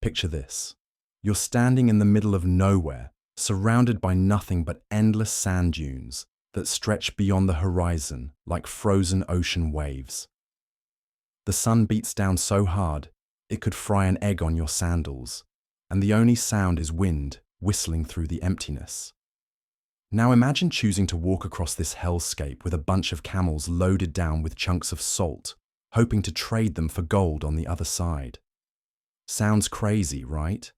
Picture this. You're standing in the middle of nowhere, surrounded by nothing but endless sand dunes that stretch beyond the horizon like frozen ocean waves. The sun beats down so hard, it could fry an egg on your sandals, and the only sound is wind whistling through the emptiness. Now imagine choosing to walk across this hellscape with a bunch of camels loaded down with chunks of salt, hoping to trade them for gold on the other side. Sounds crazy, right?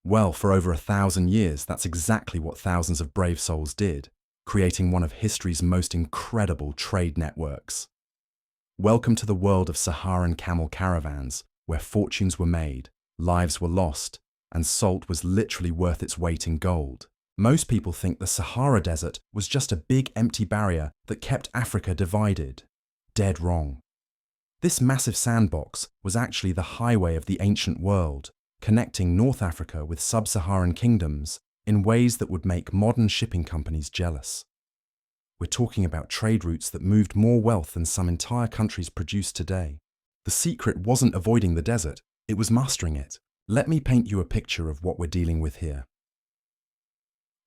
Well, for over 1,000 years, that's exactly what thousands of brave souls did, creating one of history's most incredible trade networks. Welcome to the world of Saharan camel caravans, where fortunes were made, lives were lost, and salt was literally worth its weight in gold. Most people think the Sahara Desert was just a big empty barrier that kept Africa divided. Dead wrong. This massive sandbox was actually the highway of the ancient world, connecting North Africa with sub-Saharan kingdoms in ways that would make modern shipping companies jealous. We're talking about trade routes that moved more wealth than some entire countries produce today. The secret wasn't avoiding the desert, it was mastering it. Let me paint you a picture of what we're dealing with here.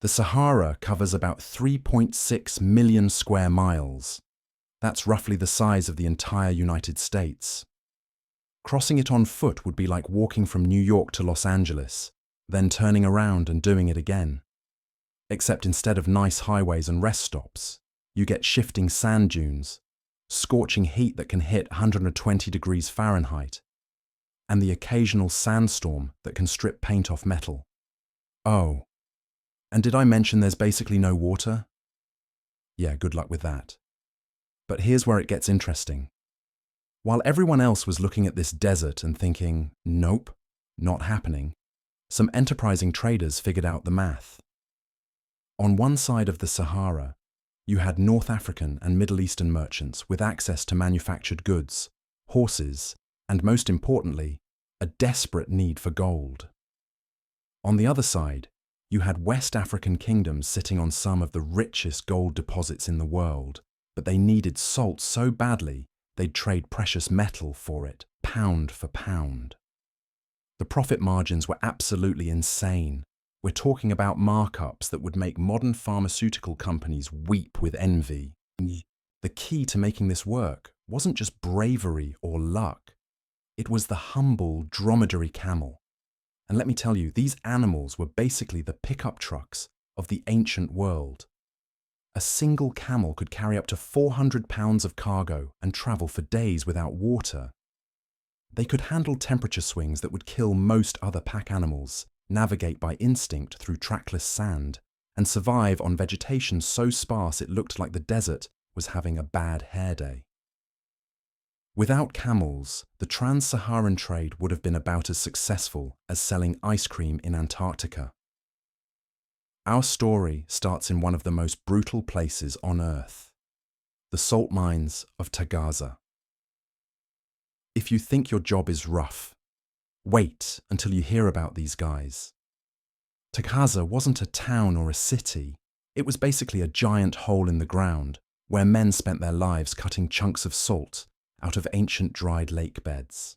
The Sahara covers about 3.6 million square miles. That's roughly the size of the entire United States. Crossing it on foot would be like walking from New York to Los Angeles, then turning around and doing it again. Except instead of nice highways and rest stops, you get shifting sand dunes, scorching heat that can hit 120 degrees Fahrenheit, and the occasional sandstorm that can strip paint off metal. Oh, and did I mention there's basically no water? Yeah, good luck with that. But here's where it gets interesting. While everyone else was looking at this desert and thinking, nope, not happening, some enterprising traders figured out the math. On one side of the Sahara, you had North African and Middle Eastern merchants with access to manufactured goods, horses, and most importantly, a desperate need for gold. On the other side, you had West African kingdoms sitting on some of the richest gold deposits in the world, but they needed salt so badly they'd trade precious metal for it, pound for pound. The profit margins were absolutely insane. We're talking about markups that would make modern pharmaceutical companies weep with envy. The key to making this work wasn't just bravery or luck. It was the humble dromedary camel. And let me tell you, these animals were basically the pickup trucks of the ancient world. A single camel could carry up to 400 pounds of cargo and travel for days without water. They could handle temperature swings that would kill most other pack animals, navigate by instinct through trackless sand, and survive on vegetation so sparse it looked like the desert was having a bad hair day. Without camels, the trans-Saharan trade would have been about as successful as selling ice cream in Antarctica. Our story starts in one of the most brutal places on Earth, the salt mines of Taghaza. If you think your job is rough, wait until you hear about these guys. Taghaza wasn't a town or a city. It was basically a giant hole in the ground where men spent their lives cutting chunks of salt out of ancient dried lake beds.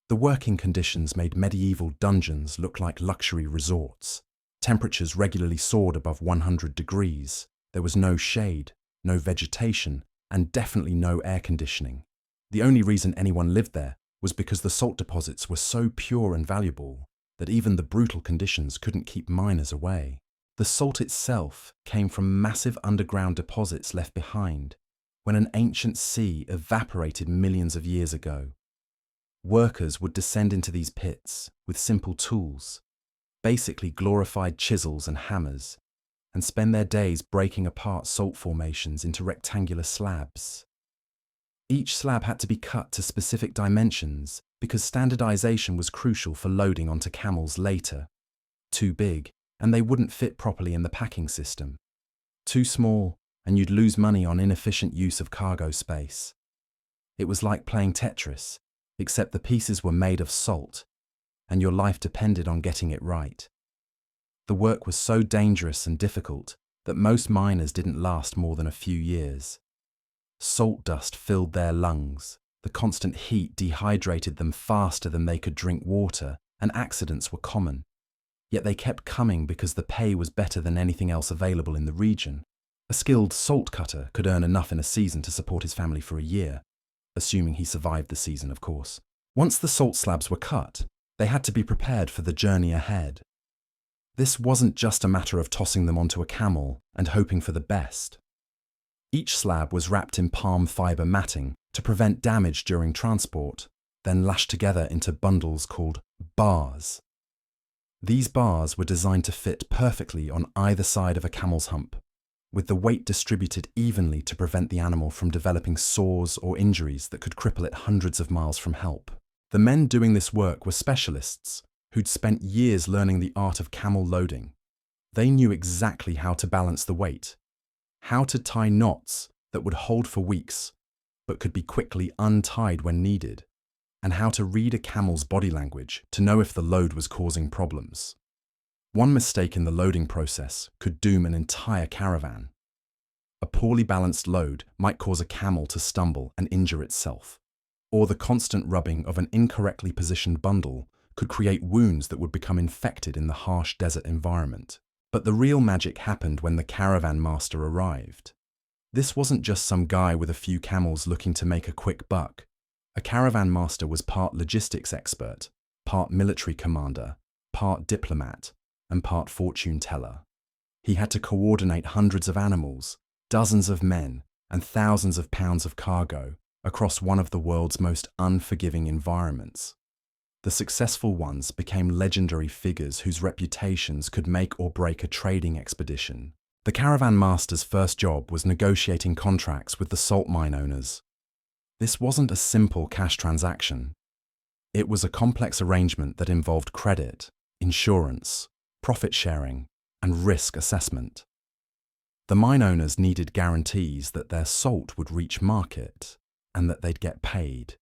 The working conditions made medieval dungeons look like luxury resorts. Temperatures regularly soared above 100 degrees. There was no shade, no vegetation, and definitely no air conditioning. The only reason anyone lived there was because the salt deposits were so pure and valuable that even the brutal conditions couldn't keep miners away. The salt itself came from massive underground deposits left behind when an ancient sea evaporated millions of years ago. Workers would descend into these pits with simple tools, basically glorified chisels and hammers, and spend their days breaking apart salt formations into rectangular slabs. Each slab had to be cut to specific dimensions because standardization was crucial for loading onto camels later. Too big, and they wouldn't fit properly in the packing system. Too small, and you'd lose money on inefficient use of cargo space. It was like playing Tetris, except the pieces were made of salt, and your life depended on getting it right. The work was so dangerous and difficult that most miners didn't last more than a few years. Salt dust filled their lungs, the constant heat dehydrated them faster than they could drink water, and accidents were common. Yet they kept coming because the pay was better than anything else available in the region. A skilled salt cutter could earn enough in a season to support his family for a year, assuming he survived the season, of course. Once the salt slabs were cut, they had to be prepared for the journey ahead. This wasn't just a matter of tossing them onto a camel and hoping for the best. Each slab was wrapped in palm fiber matting to prevent damage during transport, then lashed together into bundles called bars. These bars were designed to fit perfectly on either side of a camel's hump, with the weight distributed evenly to prevent the animal from developing sores or injuries that could cripple it hundreds of miles from help. The men doing this work were specialists who'd spent years learning the art of camel loading. They knew exactly how to balance the weight, how to tie knots that would hold for weeks but could be quickly untied when needed, and how to read a camel's body language to know if the load was causing problems. One mistake in the loading process could doom an entire caravan. A poorly balanced load might cause a camel to stumble and injure itself, or the constant rubbing of an incorrectly positioned bundle could create wounds that would become infected in the harsh desert environment. But the real magic happened when the caravan master arrived. This wasn't just some guy with a few camels looking to make a quick buck. A caravan master was part logistics expert, part military commander, part diplomat, and part fortune teller. He had to coordinate hundreds of animals, dozens of men, and thousands of pounds of cargo across one of the world's most unforgiving environments. The successful ones became legendary figures whose reputations could make or break a trading expedition. The caravan master's first job was negotiating contracts with the salt mine owners. This wasn't a simple cash transaction. It was a complex arrangement that involved credit, insurance, profit sharing, and risk assessment. The mine owners needed guarantees that their salt would reach market and that they'd get paid,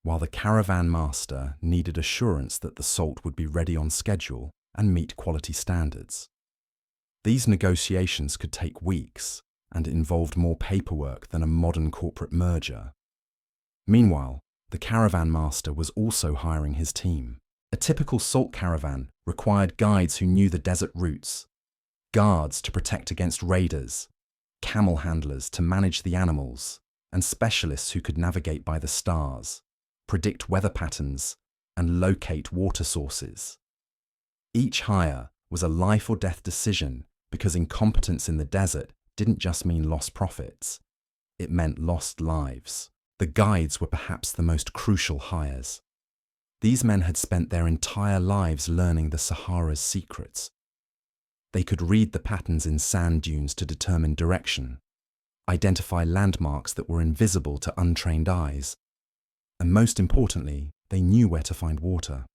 while the caravan master needed assurance that the salt would be ready on schedule and meet quality standards. These negotiations could take weeks and involved more paperwork than a modern corporate merger. Meanwhile, the caravan master was also hiring his team. A typical salt caravan required guides who knew the desert routes, guards to protect against raiders, camel handlers to manage the animals, and specialists who could navigate by the stars, predict weather patterns, and locate water sources. Each hire was a life or death decision because incompetence in the desert didn't just mean lost profits, it meant lost lives. The guides were perhaps the most crucial hires. These men had spent their entire lives learning the Sahara's secrets. They could read the patterns in sand dunes to determine direction, identify landmarks that were invisible to untrained eyes, and most importantly, they knew where to find water.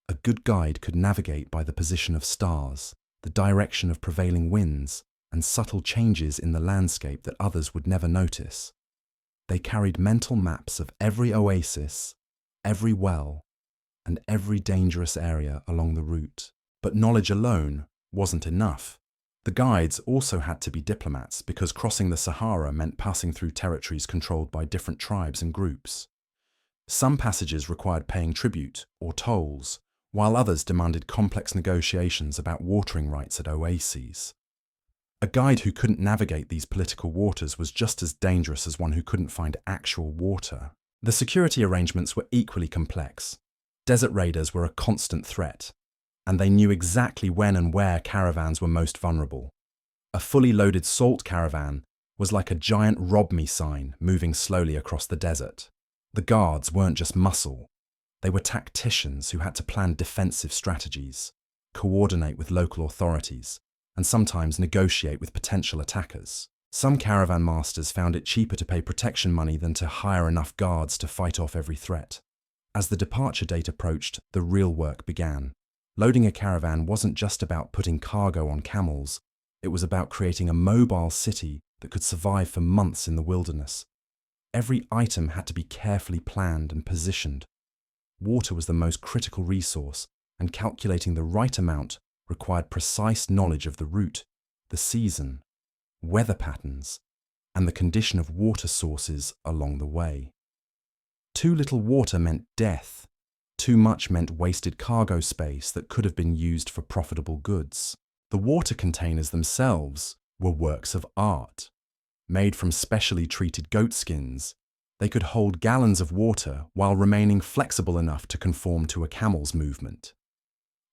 A good guide could navigate by the position of stars, the direction of prevailing winds, and subtle changes in the landscape that others would never notice. They carried mental maps of every oasis, every well, and every dangerous area along the route. But knowledge alone wasn't enough. The guides also had to be diplomats because crossing the Sahara meant passing through territories controlled by different tribes and groups. Some passages required paying tribute or tolls, while others demanded complex negotiations about watering rights at oases. A guide who couldn't navigate these political waters was just as dangerous as one who couldn't find actual water. The security arrangements were equally complex. Desert raiders were a constant threat, and they knew exactly when and where caravans were most vulnerable. A fully loaded salt caravan was like a giant "rob me" sign moving slowly across the desert. The guards weren't just muscle. They were tacticians who had to plan defensive strategies, coordinate with local authorities, and sometimes negotiate with potential attackers. Some caravan masters found it cheaper to pay protection money than to hire enough guards to fight off every threat. As the departure date approached, the real work began. Loading a caravan wasn't just about putting cargo on camels, it was about creating a mobile city that could survive for months in the wilderness. Every item had to be carefully planned and positioned. Water was the most critical resource, and calculating the right amount required precise knowledge of the route, the season, weather patterns, and the condition of water sources along the way. Too little water meant death. Too much meant wasted cargo space that could have been used for profitable goods. The water containers themselves were works of art. Made from specially treated goat skins, they could hold gallons of water while remaining flexible enough to conform to a camel's movement.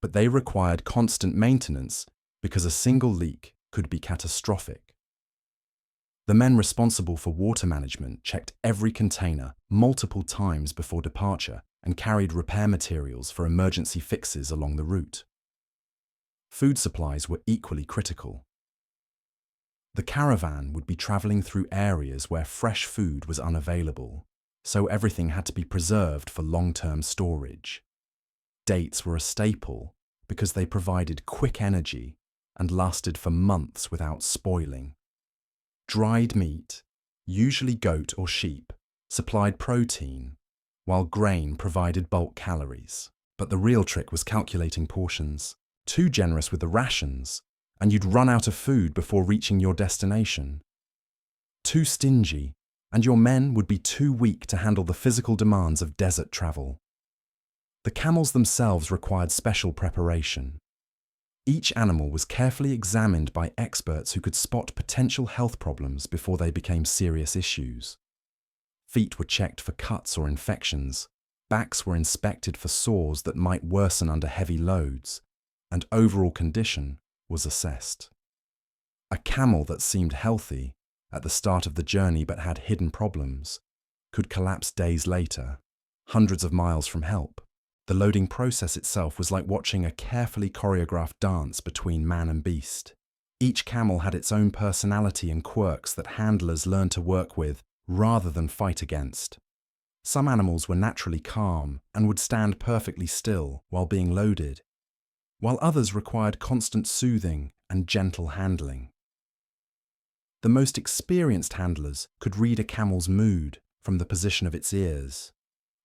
But they required constant maintenance because a single leak could be catastrophic. The men responsible for water management checked every container multiple times before departure and carried repair materials for emergency fixes along the route. Food supplies were equally critical. The caravan would be traveling through areas where fresh food was unavailable, so everything had to be preserved for long-term storage. Dates were a staple because they provided quick energy and lasted for months without spoiling. Dried meat, usually goat or sheep, supplied protein, while grain provided bulk calories. But the real trick was calculating portions. Too generous with the rations, and you'd run out of food before reaching your destination. Too stingy, and your men would be too weak to handle the physical demands of desert travel. The camels themselves required special preparation. Each animal was carefully examined by experts who could spot potential health problems before they became serious issues. Feet were checked for cuts or infections, backs were inspected for sores that might worsen under heavy loads, and overall condition was assessed. A camel that seemed healthy at the start of the journey but had hidden problems could collapse days later, hundreds of miles from help. The loading process itself was like watching a carefully choreographed dance between man and beast. Each camel had its own personality and quirks that handlers learned to work with rather than fight against. Some animals were naturally calm and would stand perfectly still while being loaded, while others required constant soothing and gentle handling. The most experienced handlers could read a camel's mood from the position of its ears,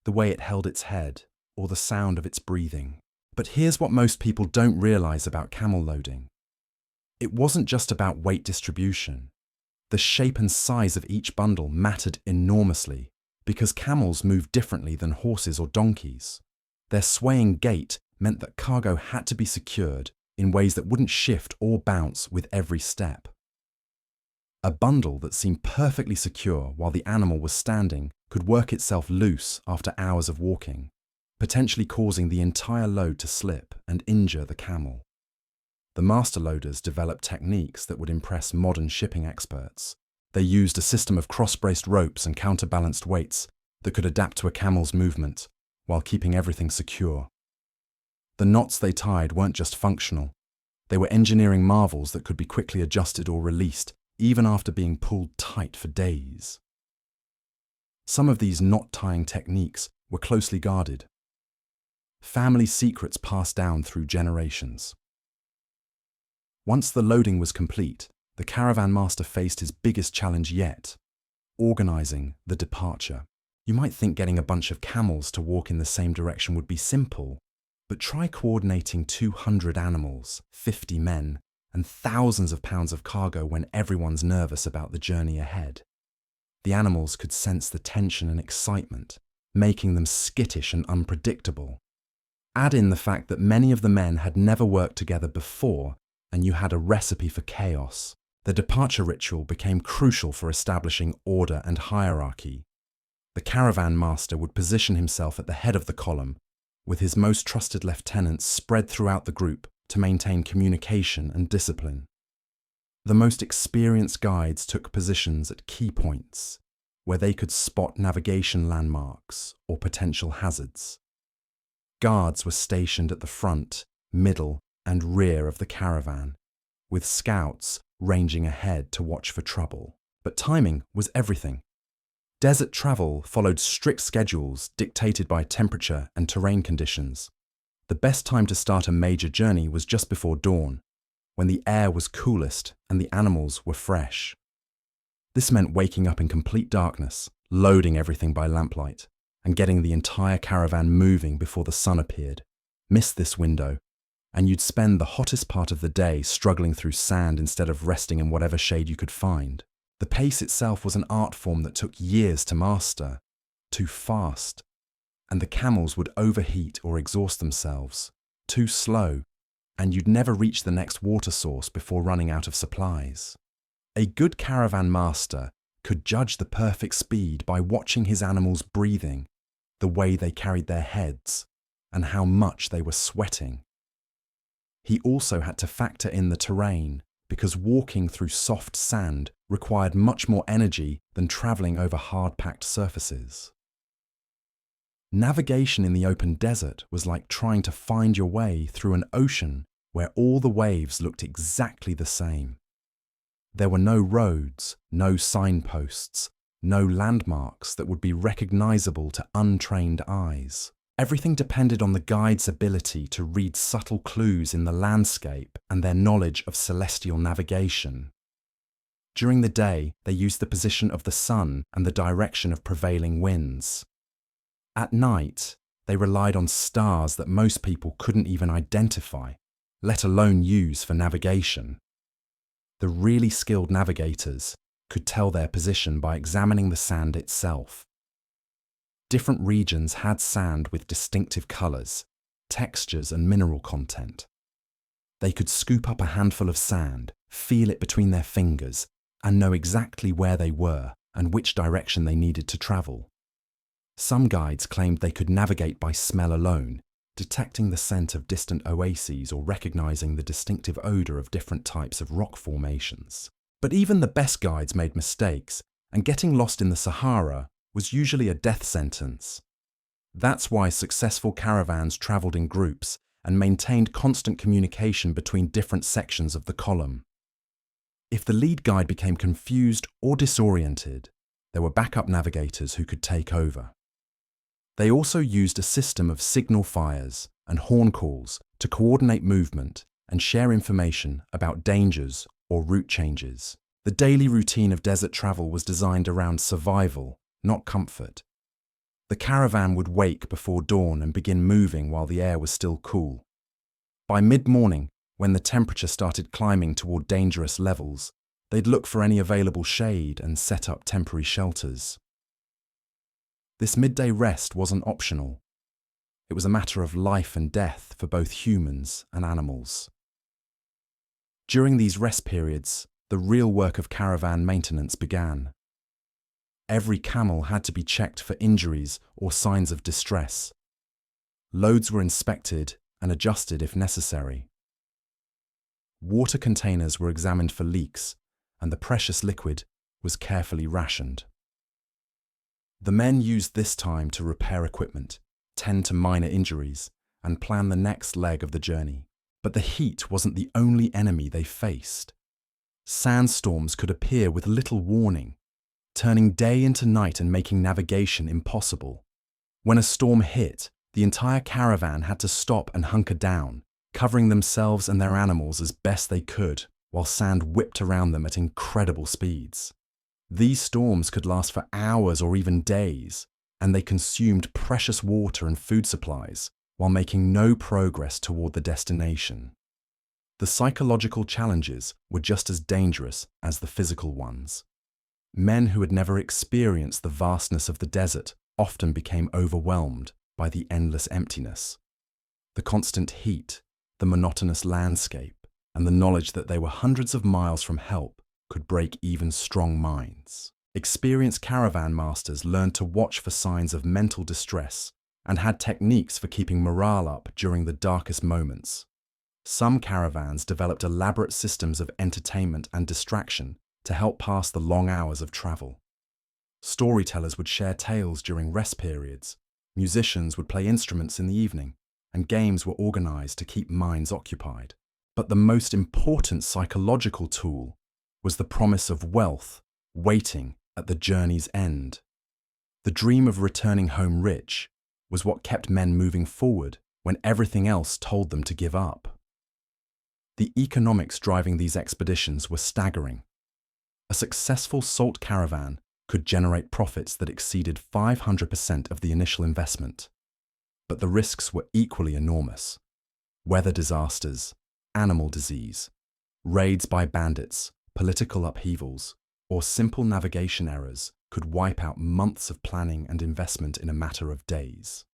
the way it held its head, or the sound of its breathing. But here's what most people don't realize about camel loading. It wasn't just about weight distribution. The shape and size of each bundle mattered enormously because camels move differently than horses or donkeys. Their swaying gait meant that cargo had to be secured in ways that wouldn't shift or bounce with every step. A bundle that seemed perfectly secure while the animal was standing could work itself loose after hours of walking, potentially causing the entire load to slip and injure the camel. The master loaders developed techniques that would impress modern shipping experts. They used a system of cross-braced ropes and counterbalanced weights that could adapt to a camel's movement while keeping everything secure. The knots they tied weren't just functional. They were engineering marvels that could be quickly adjusted or released, even after being pulled tight for days. Some of these knot-tying techniques were closely guarded. Family secrets passed down through generations. Once the loading was complete, the caravan master faced his biggest challenge yet: organizing the departure. You might think getting a bunch of camels to walk in the same direction would be simple, but try coordinating 200 animals, 50 men, and thousands of pounds of cargo when everyone's nervous about the journey ahead. The animals could sense the tension and excitement, making them skittish and unpredictable. Add in the fact that many of the men had never worked together before, and you had a recipe for chaos. The departure ritual became crucial for establishing order and hierarchy. The caravan master would position himself at the head of the column, with his most trusted lieutenants spread throughout the group to maintain communication and discipline. The most experienced guides took positions at key points, where they could spot navigation landmarks or potential hazards. Guards were stationed at the front, middle, and rear of the caravan, with scouts ranging ahead to watch for trouble. But timing was everything. Desert travel followed strict schedules dictated by temperature and terrain conditions. The best time to start a major journey was just before dawn, when the air was coolest and the animals were fresh. This meant waking up in complete darkness, loading everything by lamplight, and getting the entire caravan moving before the sun appeared. Miss this window, and you'd spend the hottest part of the day struggling through sand instead of resting in whatever shade you could find. The pace itself was an art form that took years to master, too fast. and the camels would overheat or exhaust themselves, too slow, and you'd never reach the next water source before running out of supplies. A good caravan master could judge the perfect speed by watching his animals breathing, the way they carried their heads, and how much they were sweating. He also had to factor in the terrain, because walking through soft sand required much more energy than traveling over hard-packed surfaces. Navigation in the open desert was like trying to find your way through an ocean where all the waves looked exactly the same. There were no roads, no signposts, no landmarks that would be recognizable to untrained eyes. Everything depended on the guide's ability to read subtle clues in the landscape and their knowledge of celestial navigation. During the day, they used the position of the sun and the direction of prevailing winds. At night, they relied on stars that most people couldn't even identify, let alone use for navigation. The really skilled navigators could tell their position by examining the sand itself. Different regions had sand with distinctive colours, textures and mineral content. They could scoop up a handful of sand, feel it between their fingers, and know exactly where they were and which direction they needed to travel. Some guides claimed they could navigate by smell alone, detecting the scent of distant oases or recognizing the distinctive odor of different types of rock formations. But even the best guides made mistakes, and getting lost in the Sahara was usually a death sentence. That's why successful caravans traveled in groups and maintained constant communication between different sections of the column. If the lead guide became confused or disoriented, there were backup navigators who could take over. They also used a system of signal fires and horn calls to coordinate movement and share information about dangers or route changes. The daily routine of desert travel was designed around survival, not comfort. The caravan would wake before dawn and begin moving while the air was still cool. By mid-morning, when the temperature started climbing toward dangerous levels, they'd look for any available shade and set up temporary shelters. This midday rest wasn't optional. It was a matter of life and death for both humans and animals. During these rest periods, the real work of caravan maintenance began. Every camel had to be checked for injuries or signs of distress. Loads were inspected and adjusted if necessary. Water containers were examined for leaks, and the precious liquid was carefully rationed. The men used this time to repair equipment, tend to minor injuries, and plan the next leg of the journey. But the heat wasn't the only enemy they faced. Sandstorms could appear with little warning, turning day into night and making navigation impossible. When a storm hit, the entire caravan had to stop and hunker down, covering themselves and their animals as best they could, while sand whipped around them at incredible speeds. These storms could last for hours or even days, and they consumed precious water and food supplies while making no progress toward the destination. The psychological challenges were just as dangerous as the physical ones. Men who had never experienced the vastness of the desert often became overwhelmed by the endless emptiness. The constant heat, the monotonous landscape, and the knowledge that they were hundreds of miles from help could break even strong minds. Experienced caravan masters learned to watch for signs of mental distress and had techniques for keeping morale up during the darkest moments. Some caravans developed elaborate systems of entertainment and distraction to help pass the long hours of travel. Storytellers would share tales during rest periods, musicians would play instruments in the evening, and games were organized to keep minds occupied. But the most important psychological tool was the promise of wealth waiting at the journey's end. The dream of returning home rich was what kept men moving forward when everything else told them to give up. The economics driving these expeditions were staggering. A successful salt caravan could generate profits that exceeded 500% of the initial investment. But the risks were equally enormous. Weather disasters, animal disease, raids by bandits, political upheavals, or simple navigation errors could wipe out months of planning and investment in a matter of days.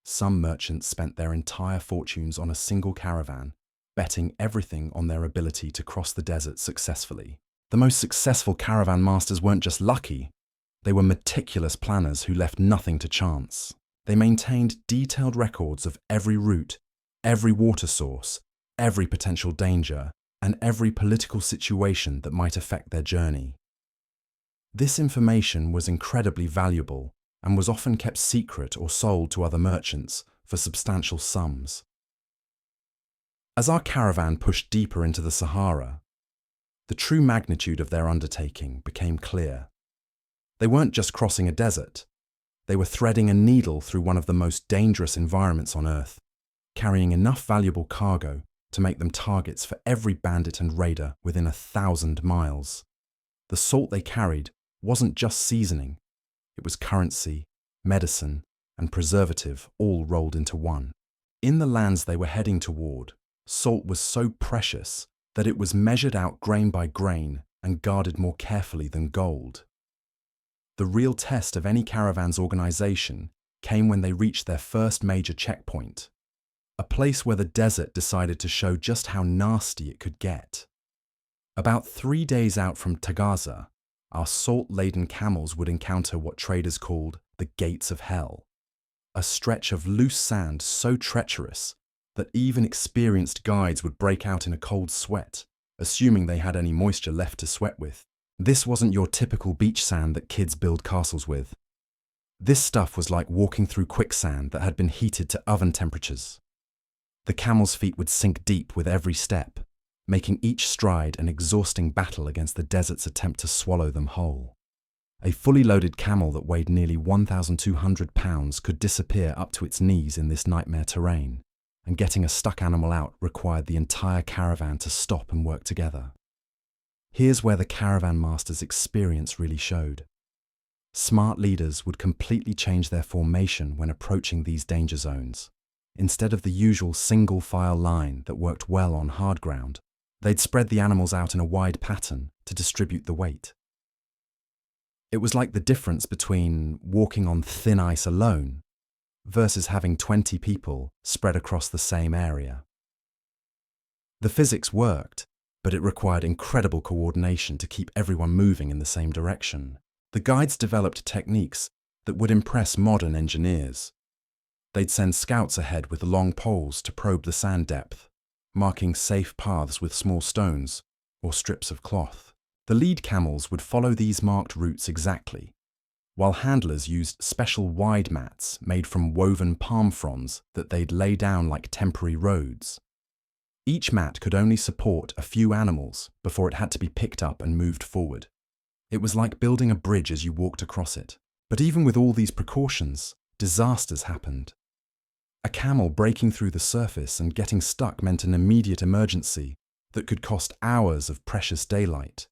Some merchants spent their entire fortunes on a single caravan, betting everything on their ability to cross the desert successfully. The most successful caravan masters weren't just lucky, they were meticulous planners who left nothing to chance. They maintained detailed records of every route, every water source, every potential danger, and every political situation that might affect their journey. This information was incredibly valuable and was often kept secret or sold to other merchants for substantial sums. As our caravan pushed deeper into the Sahara, the true magnitude of their undertaking became clear. They weren't just crossing a desert, they were threading a needle through one of the most dangerous environments on Earth, carrying enough valuable cargo to make them targets for every bandit and raider within 1,000 miles. The salt they carried wasn't just seasoning, it was currency, medicine, and preservative all rolled into one. In the lands they were heading toward, salt was so precious that it was measured out grain by grain and guarded more carefully than gold. The real test of any caravan's organization came when they reached their first major checkpoint, a place where the desert decided to show just how nasty it could get. About 3 days out from Taghaza, our salt-laden camels would encounter what traders called the Gates of Hell, a stretch of loose sand so treacherous that even experienced guides would break out in a cold sweat, assuming they had any moisture left to sweat with. This wasn't your typical beach sand that kids build castles with. This stuff was like walking through quicksand that had been heated to oven temperatures. The camels' feet would sink deep with every step, making each stride an exhausting battle against the desert's attempt to swallow them whole. A fully loaded camel that weighed nearly 1,200 pounds could disappear up to its knees in this nightmare terrain, and getting a stuck animal out required the entire caravan to stop and work together. Here's where the caravan master's experience really showed. Smart leaders would completely change their formation when approaching these danger zones. Instead of the usual single-file line that worked well on hard ground, they'd spread the animals out in a wide pattern to distribute the weight. It was like the difference between walking on thin ice alone versus having 20 people spread across the same area. The physics worked, but it required incredible coordination to keep everyone moving in the same direction. The guides developed techniques that would impress modern engineers. They'd send scouts ahead with long poles to probe the sand depth, marking safe paths with small stones or strips of cloth. The lead camels would follow these marked routes exactly, while handlers used special wide mats made from woven palm fronds that they'd lay down like temporary roads. Each mat could only support a few animals before it had to be picked up and moved forward. It was like building a bridge as you walked across it. But even with all these precautions, disasters happened. A camel breaking through the surface and getting stuck meant an immediate emergency that could cost hours of precious daylight.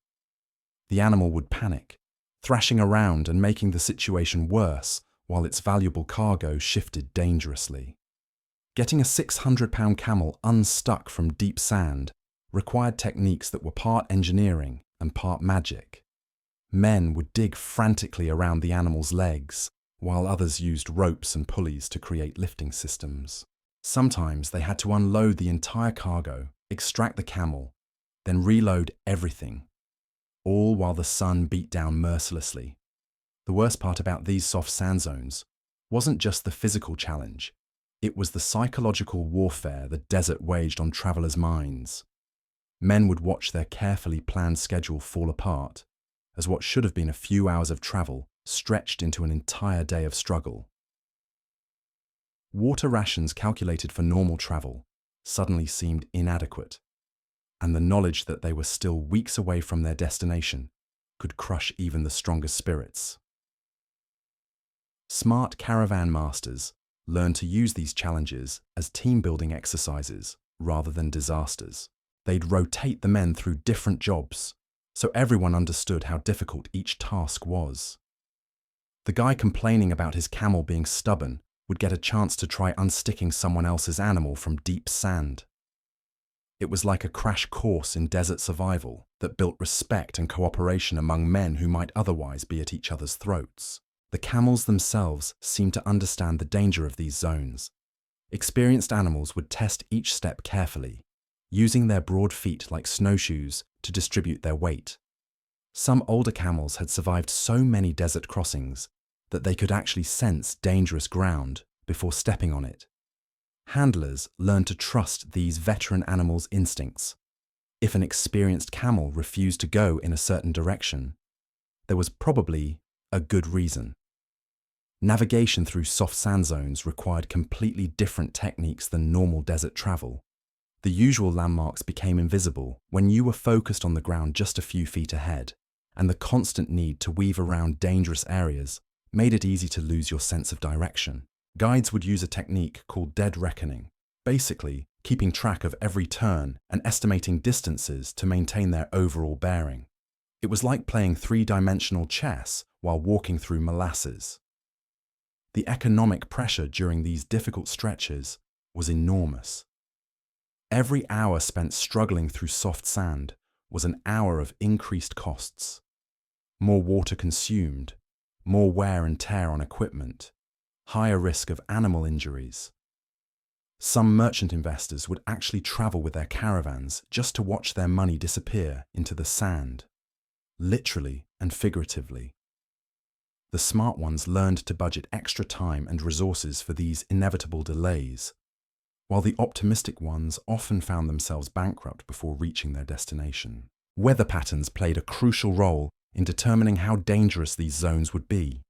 The animal would panic, thrashing around and making the situation worse while its valuable cargo shifted dangerously. Getting a 600-pound camel unstuck from deep sand required techniques that were part engineering and part magic. Men would dig frantically around the animal's legs, while others used ropes and pulleys to create lifting systems. Sometimes they had to unload the entire cargo, extract the camel, then reload everything, all while the sun beat down mercilessly. The worst part about these soft sand zones wasn't just the physical challenge, it was the psychological warfare the desert waged on travelers' minds. Men would watch their carefully planned schedule fall apart, as what should have been a few hours of travel stretched into an entire day of struggle. Water rations calculated for normal travel suddenly seemed inadequate, and the knowledge that they were still weeks away from their destination could crush even the strongest spirits. Smart caravan masters learned to use these challenges as team-building exercises rather than disasters. They'd rotate the men through different jobs, so everyone understood how difficult each task was. The guy complaining about his camel being stubborn would get a chance to try unsticking someone else's animal from deep sand. It was like a crash course in desert survival that built respect and cooperation among men who might otherwise be at each other's throats. The camels themselves seemed to understand the danger of these zones. Experienced animals would test each step carefully, using their broad feet like snowshoes to distribute their weight. Some older camels had survived so many desert crossings that they could actually sense dangerous ground before stepping on it. Handlers learned to trust these veteran animals' instincts. If an experienced camel refused to go in a certain direction, there was probably a good reason. Navigation through soft sand zones required completely different techniques than normal desert travel. The usual landmarks became invisible when you were focused on the ground just a few feet ahead, and the constant need to weave around dangerous areas made it easy to lose your sense of direction. Guides would use a technique called dead reckoning, basically keeping track of every turn and estimating distances to maintain their overall bearing. It was like playing three-dimensional chess while walking through molasses. The economic pressure during these difficult stretches was enormous. Every hour spent struggling through soft sand was an hour of increased costs. More water consumed, more wear and tear on equipment, higher risk of animal injuries. Some merchant investors would actually travel with their caravans just to watch their money disappear into the sand, literally and figuratively. The smart ones learned to budget extra time and resources for these inevitable delays, while the optimistic ones often found themselves bankrupt before reaching their destination. Weather patterns played a crucial role in determining how dangerous these zones would be.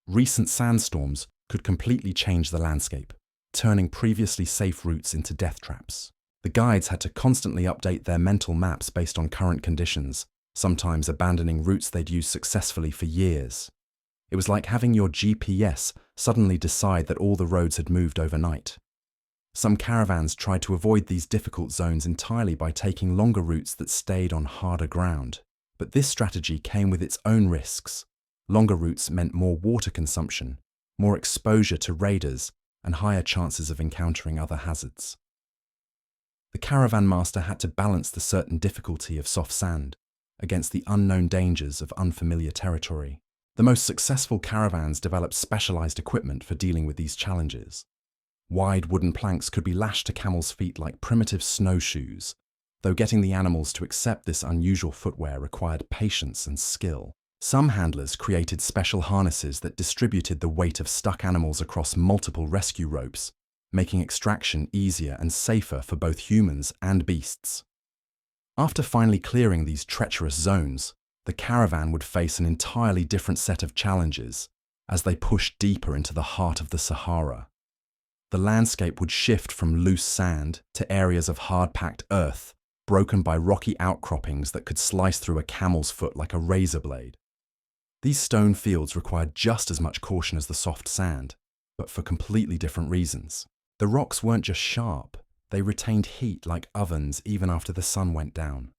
Recent sandstorms could completely change the landscape, turning previously safe routes into death traps. The guides had to constantly update their mental maps based on current conditions, sometimes abandoning routes they'd used successfully for years. It was like having your GPS suddenly decide that all the roads had moved overnight. Some caravans tried to avoid these difficult zones entirely by taking longer routes that stayed on harder ground. But this strategy came with its own risks. Longer routes meant more water consumption, more exposure to raiders, and higher chances of encountering other hazards. The caravan master had to balance the certain difficulty of soft sand against the unknown dangers of unfamiliar territory. The most successful caravans developed specialized equipment for dealing with these challenges. Wide wooden planks could be lashed to camels' feet like primitive snowshoes, though getting the animals to accept this unusual footwear required patience and skill. Some handlers created special harnesses that distributed the weight of stuck animals across multiple rescue ropes, making extraction easier and safer for both humans and beasts. After finally clearing these treacherous zones, the caravan would face an entirely different set of challenges as they pushed deeper into the heart of the Sahara. The landscape would shift from loose sand to areas of hard-packed earth, broken by rocky outcroppings that could slice through a camel's foot like a razor blade. These stone fields required just as much caution as the soft sand, but for completely different reasons. The rocks weren't just sharp, they retained heat like ovens even after the sun went down.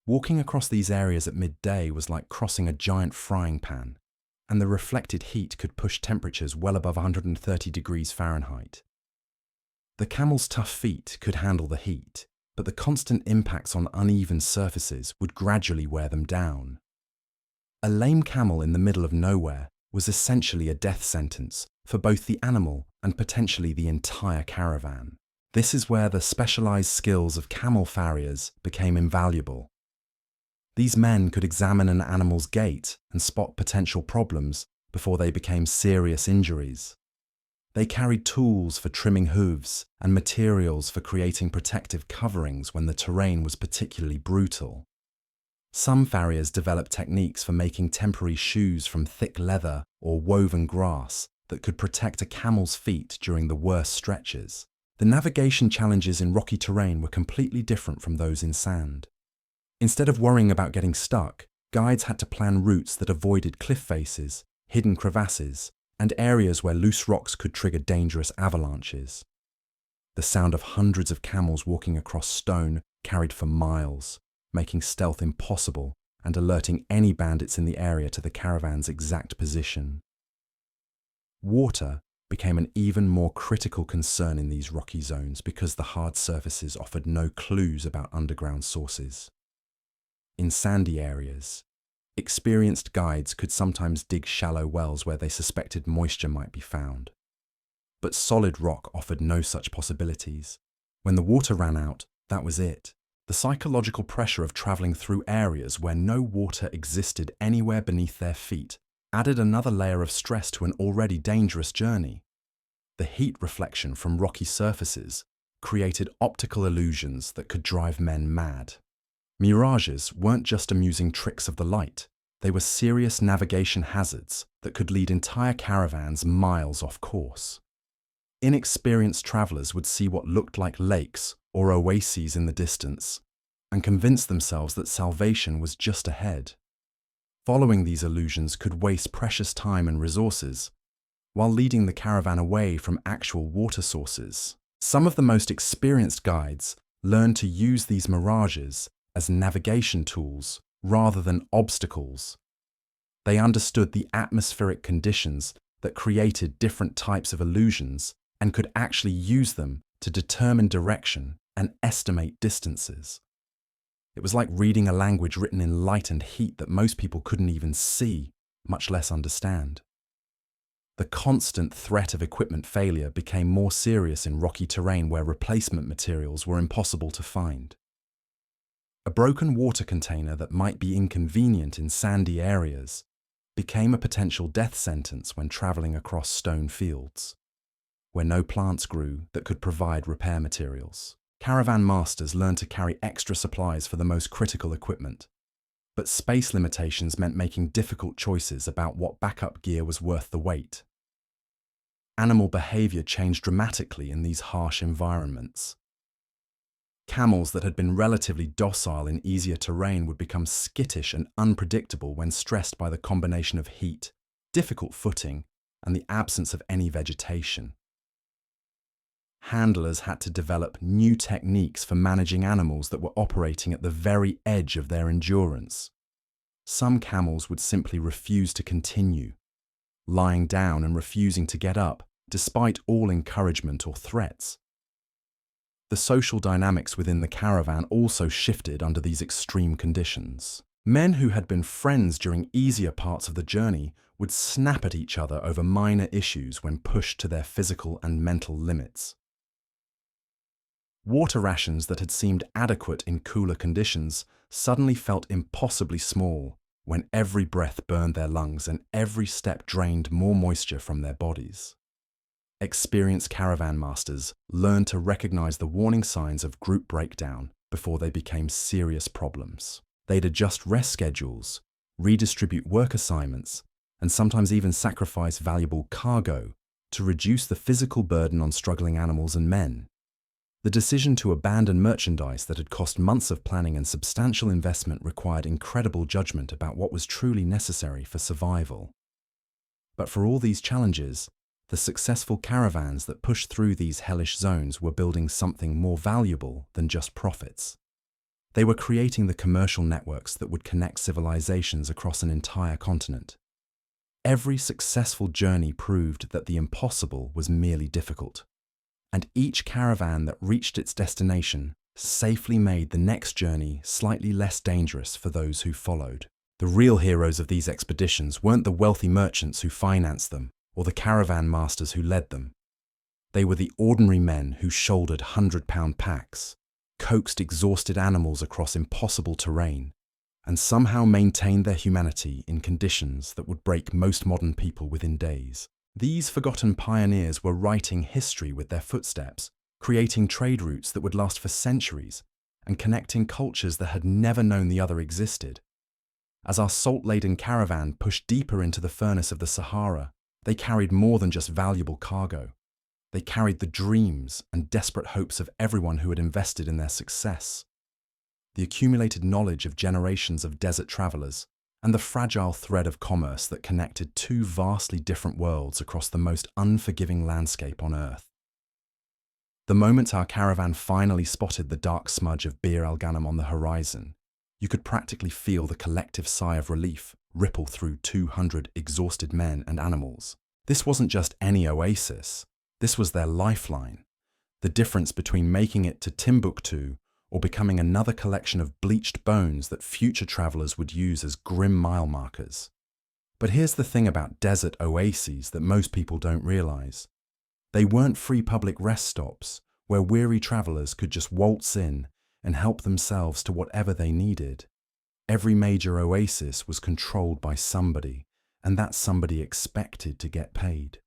Walking across these areas at midday was like crossing a giant frying pan, and the reflected heat could push temperatures well above 130 degrees Fahrenheit. The camel's tough feet could handle the heat, but the constant impacts on uneven surfaces would gradually wear them down. A lame camel in the middle of nowhere was essentially a death sentence for both the animal and potentially the entire caravan. This is where the specialized skills of camel farriers became invaluable. These men could examine an animal's gait and spot potential problems before they became serious injuries. They carried tools for trimming hooves and materials for creating protective coverings when the terrain was particularly brutal. Some farriers developed techniques for making temporary shoes from thick leather or woven grass that could protect a camel's feet during the worst stretches. The navigation challenges in rocky terrain were completely different from those in sand. Instead of worrying about getting stuck, guides had to plan routes that avoided cliff faces, hidden crevasses, and areas where loose rocks could trigger dangerous avalanches. The sound of hundreds of camels walking across stone carried for miles, making stealth impossible and alerting any bandits in the area to the caravan's exact position. Water became an even more critical concern in these rocky zones because the hard surfaces offered no clues about underground sources. In sandy areas, Experienced guides could sometimes dig shallow wells where they suspected moisture might be found. But solid rock offered no such possibilities. When the water ran out, that was it. The psychological pressure of traveling through areas where no water existed anywhere beneath their feet added another layer of stress to an already dangerous journey. The heat reflection from rocky surfaces created optical illusions that could drive men mad. Mirages weren't just amusing tricks of the light, they were serious navigation hazards that could lead entire caravans miles off course. Inexperienced travelers would see what looked like lakes or oases in the distance and convince themselves that salvation was just ahead. Following these illusions could waste precious time and resources, while leading the caravan away from actual water sources. Some of the most experienced guides learned to use these mirages as navigation tools rather than obstacles. They understood the atmospheric conditions that created different types of illusions and could actually use them to determine direction and estimate distances. It was like reading a language written in light and heat that most people couldn't even see, much less understand. The constant threat of equipment failure became more serious in rocky terrain where replacement materials were impossible to find. A broken water container that might be inconvenient in sandy areas became a potential death sentence when traveling across stone fields, where no plants grew that could provide repair materials. Caravan masters learned to carry extra supplies for the most critical equipment, but space limitations meant making difficult choices about what backup gear was worth the wait. Animal behavior changed dramatically in these harsh environments. Camels that had been relatively docile in easier terrain would become skittish and unpredictable when stressed by the combination of heat, difficult footing, and the absence of any vegetation. Handlers had to develop new techniques for managing animals that were operating at the very edge of their endurance. Some camels would simply refuse to continue, lying down and refusing to get up, despite all encouragement or threats. The social dynamics within the caravan also shifted under these extreme conditions. Men who had been friends during easier parts of the journey would snap at each other over minor issues when pushed to their physical and mental limits. Water rations that had seemed adequate in cooler conditions suddenly felt impossibly small when every breath burned their lungs and every step drained more moisture from their bodies. Experienced caravan masters learned to recognize the warning signs of group breakdown before they became serious problems. They'd adjust rest schedules, redistribute work assignments, and sometimes even sacrifice valuable cargo to reduce the physical burden on struggling animals and men. The decision to abandon merchandise that had cost months of planning and substantial investment required incredible judgment about what was truly necessary for survival. But for all these challenges, the successful caravans that pushed through these hellish zones were building something more valuable than just profits. They were creating the commercial networks that would connect civilizations across an entire continent. Every successful journey proved that the impossible was merely difficult, and each caravan that reached its destination safely made the next journey slightly less dangerous for those who followed. The real heroes of these expeditions weren't the wealthy merchants who financed them or the caravan masters who led them. They were the ordinary men who shouldered 100-pound packs, coaxed exhausted animals across impossible terrain, and somehow maintained their humanity in conditions that would break most modern people within days. These forgotten pioneers were writing history with their footsteps, creating trade routes that would last for centuries, and connecting cultures that had never known the other existed. As our salt-laden caravan pushed deeper into the furnace of the Sahara, they carried more than just valuable cargo. They carried the dreams and desperate hopes of everyone who had invested in their success. The accumulated knowledge of generations of desert travelers, and the fragile thread of commerce that connected two vastly different worlds across the most unforgiving landscape on Earth. The moment our caravan finally spotted the dark smudge of Bir al Ghanem on the horizon, you could practically feel the collective sigh of relief ripple through 200 exhausted men and animals. This wasn't just any oasis, this was their lifeline, the difference between making it to Timbuktu or becoming another collection of bleached bones that future travelers would use as grim mile markers. But here's the thing about desert oases that most people don't realize. They weren't free public rest stops where weary travelers could just waltz in and help themselves to whatever they needed. Every major oasis was controlled by somebody, and that somebody expected to get paid.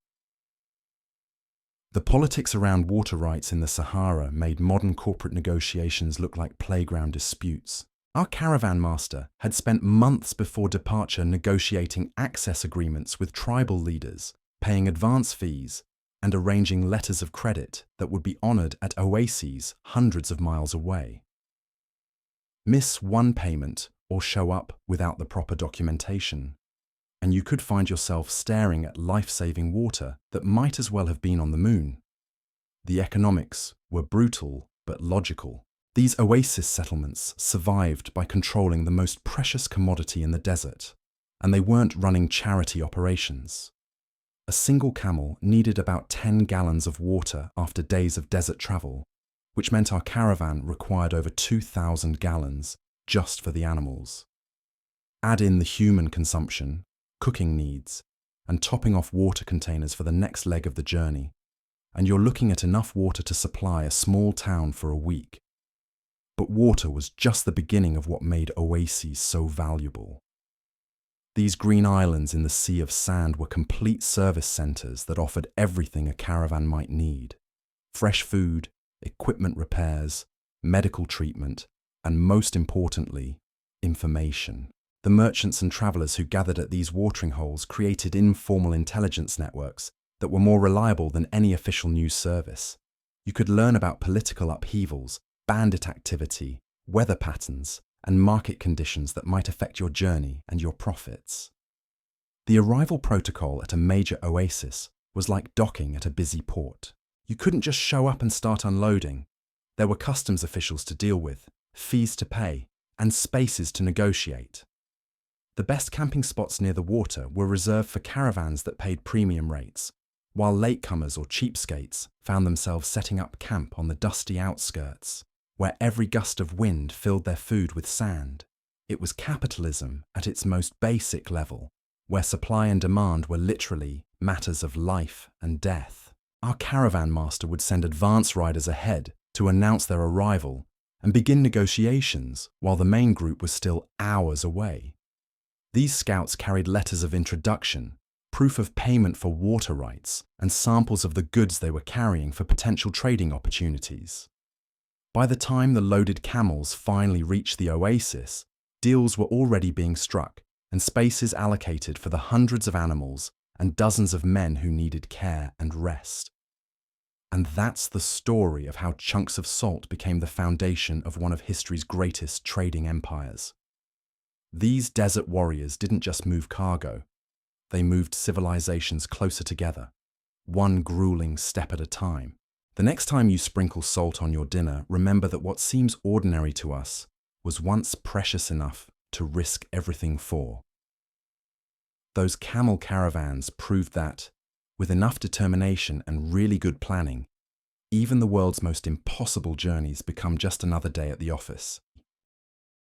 The politics around water rights in the Sahara made modern corporate negotiations look like playground disputes. Our caravan master had spent months before departure negotiating access agreements with tribal leaders, paying advance fees, and arranging letters of credit that would be honored at oases hundreds of miles away. Miss one payment or show up without the proper documentation, and you could find yourself staring at life-saving water that might as well have been on the moon. The economics were brutal but logical. These oasis settlements survived by controlling the most precious commodity in the desert, and they weren't running charity operations. A single camel needed about 10 gallons of water after days of desert travel, which meant our caravan required over 2,000 gallons just for the animals. Add in the human consumption, cooking needs, and topping off water containers for the next leg of the journey, and you're looking at enough water to supply a small town for a week. But water was just the beginning of what made oases so valuable. These green islands in the sea of sand were complete service centers that offered everything a caravan might need: fresh food, equipment repairs, medical treatment, and most importantly, information. The merchants and travelers who gathered at these watering holes created informal intelligence networks that were more reliable than any official news service. You could learn about political upheavals, bandit activity, weather patterns, and market conditions that might affect your journey and your profits. The arrival protocol at a major oasis was like docking at a busy port. You couldn't just show up and start unloading. There were customs officials to deal with, fees to pay, and spaces to negotiate. The best camping spots near the water were reserved for caravans that paid premium rates, while latecomers or cheapskates found themselves setting up camp on the dusty outskirts, where every gust of wind filled their food with sand. It was capitalism at its most basic level, where supply and demand were literally matters of life and death. Our caravan master would send advance riders ahead to announce their arrival and begin negotiations while the main group was still hours away. These scouts carried letters of introduction, proof of payment for water rights, and samples of the goods they were carrying for potential trading opportunities. By the time the loaded camels finally reached the oasis, deals were already being struck and spaces allocated for the hundreds of animals and dozens of men who needed care and rest. And that's the story of how chunks of salt became the foundation of one of history's greatest trading empires. These desert warriors didn't just move cargo, they moved civilizations closer together, one grueling step at a time. The next time you sprinkle salt on your dinner, remember that what seems ordinary to us was once precious enough to risk everything for. Those camel caravans proved that, with enough determination and really good planning, even the world's most impossible journeys become just another day at the office.